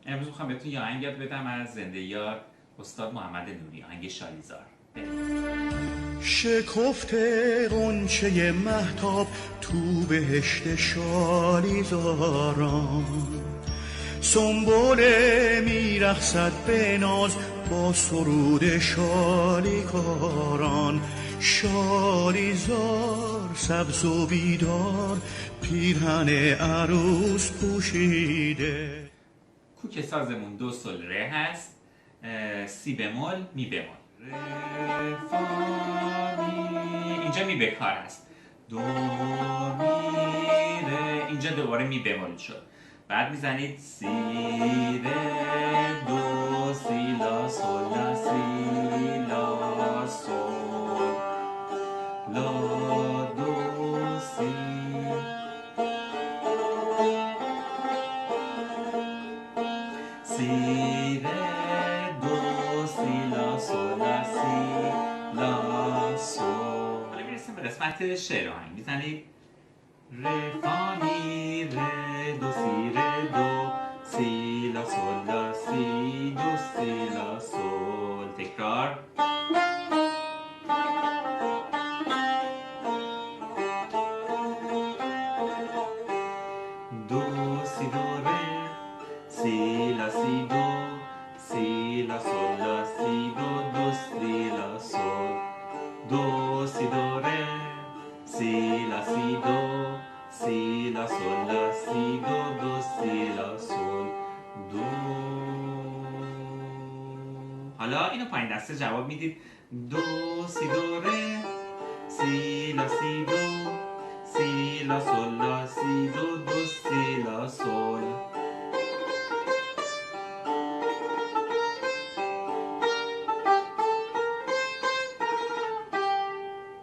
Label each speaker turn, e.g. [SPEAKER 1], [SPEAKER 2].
[SPEAKER 1] امروز میخوام بهتون یه آهنگ یاد بدم از زنده یاد استاد محمد نوری، آهنگ شالیزار.
[SPEAKER 2] شکفته غنچه مهتاب تو بهشت شالیزاران، سنبله میرقصد به ناز با سرود شالیکاران. شالیزار سبز و بیدار پیرهن عروس پوشیده.
[SPEAKER 1] کوک سازمون دو سل ره هست، سی بمول می بمول، ره فا می، اینجا می بکار هست، دو می ره، اینجا دوباره می بمول شد. بعد میزنید سی ره دو سی لا سل لا سی لا سل لا دو سی سی ره دو سی لا سل لا سی لا سل. حالا میرسیم به قسمت شعر آهنگ. میزنید ره فا می ره دو سی ره دو سی لا سل لا سی دو سی لا سل. تکرار. دو سی دو ره سی لا سی دو سی لا سل لا سی دو دو سی لا سل. دو سی دو ره سی لا سی دو سی لا سل لا سی دو دو سی لا سل دو. حالا اینو پایین دسته جواب میدید. دو سی دو ره سی لا سی دو سی لا سل لا سی دو دو سی لا سل.